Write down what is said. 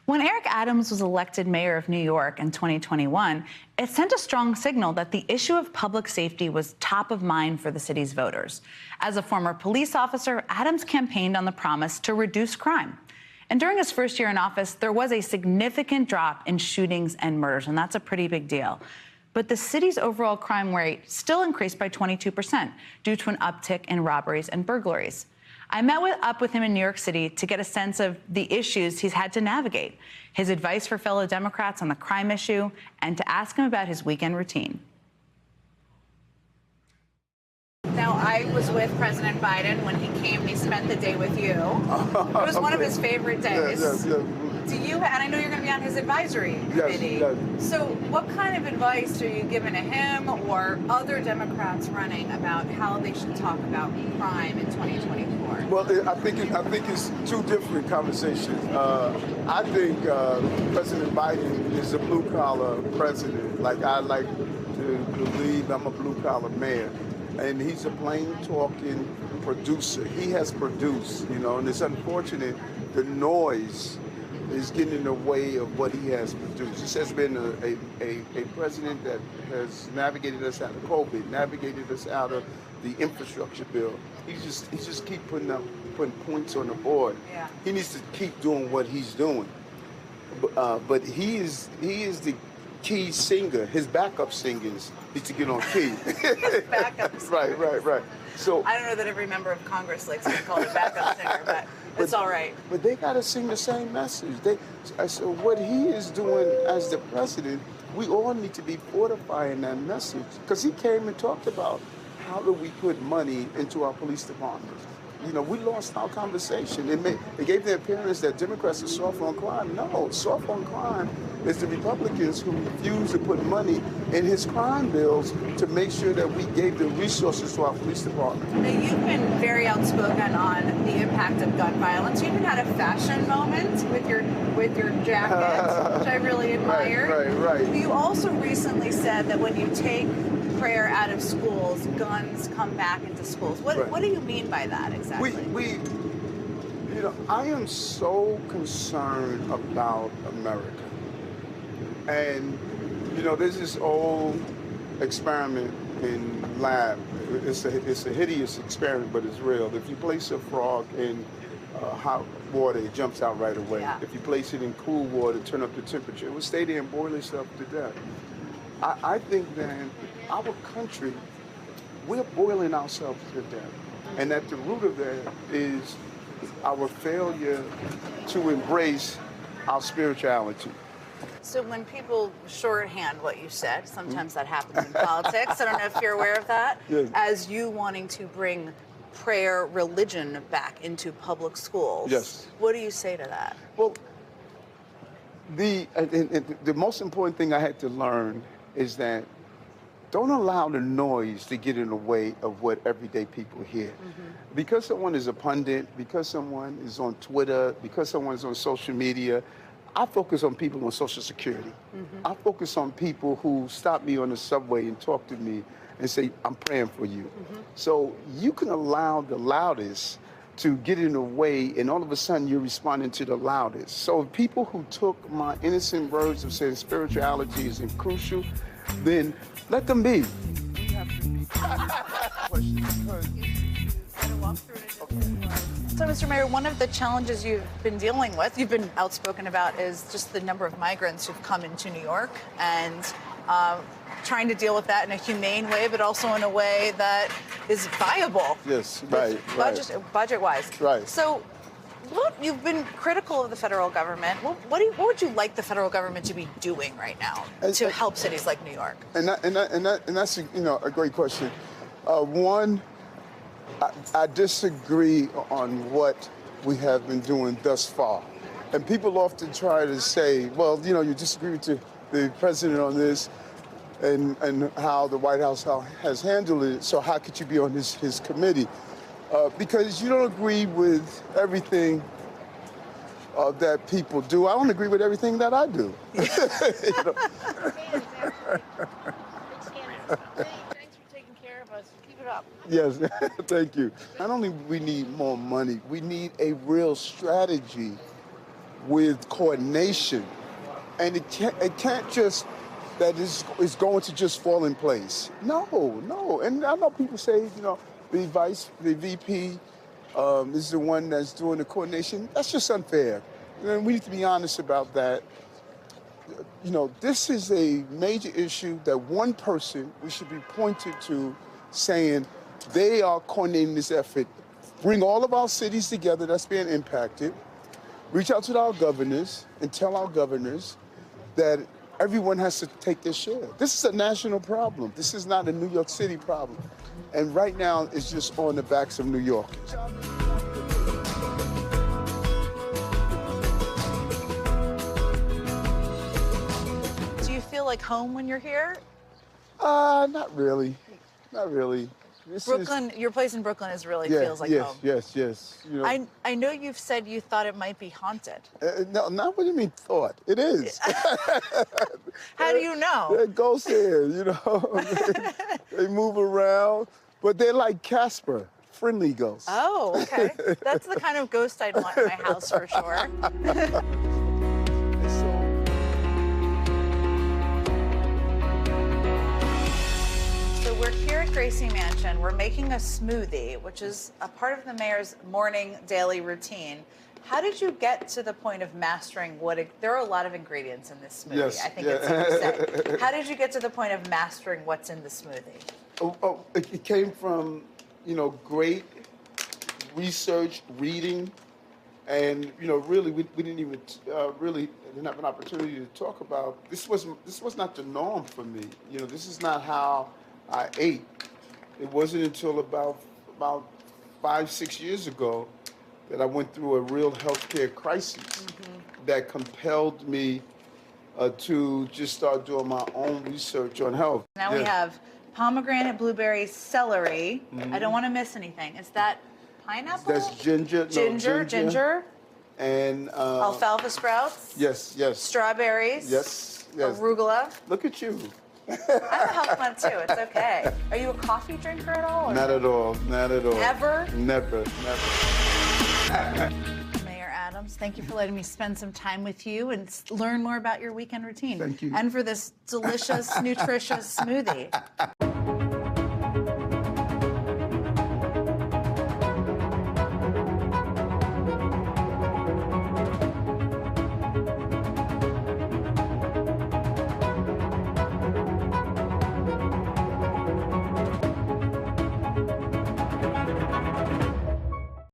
When Eric Adams was elected mayor of New York in 2021, it sent a strong signal that the issue of public safety was top of mind for the city's voters. As a former police officer, Adams campaigned on the promise to reduce crime. And during his first year in office, there was a significant drop in shootings and murders, and that's a pretty big deal. But the city's overall crime rate still increased by 22% due to an uptick in robberies and burglaries. I met up with him in New York City to get a sense of the issues he's had to navigate, his advice for fellow Democrats on the crime issue, and to ask him about his weekend routine. Now, I was with President Biden when he came and he spent the day with you. It was one of his favorite days. Yes. Do you, and I know you're going to be on his advisory committee. Yes. So what kind of advice are you giving to him or other Democrats running about how they should talk about crime in 2024? Well, I think it's two different conversations. I think President Biden is a blue-collar president. Like, I like to believe I'm a blue-collar mayor. And he's a plain-talking producer. He has produced, and it's unfortunate the noise is getting in the way of what he has produced. This has been a president that has navigated us out of COVID, navigated us out of the infrastructure bill. He just keep putting points on the board. Yeah. He needs to keep doing what he's doing. But he is the key singer. His backup singers need to get on key. His backup singer. Right. So I don't know that every member of Congress likes to be called a backup singer, but it's all right. But they got to sing the same message. So what he is doing as the president, we all need to be fortifying that message. Because he came and talked about how do we put money into our police departments. We lost our conversation. It gave the appearance that Democrats are soft on crime. No, soft on crime is the Republicans who refuse to put money in his crime bills to make sure that we gave the resources to our police department. Now, you've been very outspoken on the impact of gun violence. You even had a fashion moment with your jacket, which I really admired. Right. You also recently said that when you take prayer out of schools, guns come back into schools. What do you mean by that exactly? I am so concerned about America. And, there's this old experiment in lab. It's a hideous experiment, but it's real. If you place a frog in hot water, it jumps out right away. Yeah. If you place it in cool water, turn up the temperature, it will stay there and boil itself to death. I think that our country, we're boiling ourselves to death. And at the root of that is our failure to embrace our spirituality. So when people shorthand what you said, sometimes that happens in politics. I don't know if you're aware of that. Yes. As you wanting to bring prayer religion back into public schools. Yes. What do you say to that? Well, the most important thing I had to learn is that don't allow the noise to get in the way of what everyday people hear. Mm-hmm. Because someone is a pundit, because someone is on Twitter, because someone is on social media, I focus on people on Social Security. Mm-hmm. I focus on people who stop me on the subway and talk to me and say, I'm praying for you. Mm-hmm. So you can allow the loudest to get in the way, and all of a sudden you're responding to the loudest. So people who took my innocent words of saying spirituality is crucial, then let them be. So, Mr. Mayor, one of the challenges you've been dealing with, you've been outspoken about, is just the number of migrants who've come into New York and trying to deal with that in a humane way, but also in a way that is viable. Yes, right. Budget-wise. Right. So, you've been critical of the federal government. What would you like the federal government to be doing right now to help cities like New York? And that's a great question. One, I disagree on what we have been doing thus far. And people often try to say, well, you disagree with the president on this and how the White House has handled it, so how could you be on his committee? Because you don't agree with everything that people do. I don't agree with everything that I do. Yes, thank you. Not only do we need more money, we need a real strategy with coordination. And it can't just, that it's going to just fall in place. No. And I know people say, you know, the VP is the one that's doing the coordination. That's just unfair. And we need to be honest about that. You know, this is a major issue that one person we should be pointed to saying they are coordinating this effort. Bring all of our cities together that's being impacted. Reach out to our governors and tell our governors that everyone has to take their share. This is a national problem. This is not a New York City problem. And right now, it's just on the backs of New Yorkers. Do you feel like home when you're here? Not really. Not really. Brooklyn, your place in Brooklyn feels like home. Yes. You know, I know you've said you thought it might be haunted. No, not what do you mean thought? It is. How do you know? There are ghosts here, you know. They move around, but they're like Casper, friendly ghosts. Oh, okay. That's the kind of ghost I'd want in my house for sure. So we're here at Gracie Mansion. We're making a smoothie, which is a part of the mayor's morning daily routine. How did you get to the point of mastering there are a lot of ingredients in this smoothie, Yes, I think it's safe to say. How did you get to the point of mastering what's in the smoothie? It came from, you know, great research, reading, and, you know, really, we didn't even didn't have an opportunity to talk about, this was not the norm for me. You know, this is not how I ate. It wasn't until about 5-6 years ago that I went through a real healthcare crisis that compelled me to just start doing my own research on health. Now we have pomegranate, blueberry, celery. I don't want to miss anything. Is that pineapple? That's ginger. Ginger. And alfalfa sprouts. Yes. Strawberries. Yes. Arugula. Look at you. I'm a health nut too. It's okay. Are you a coffee drinker at all? Not at all. Never? Never. Mayor Adams, thank you for letting me spend some time with you and learn more about your weekend routine. Thank you. And for this delicious, nutritious smoothie.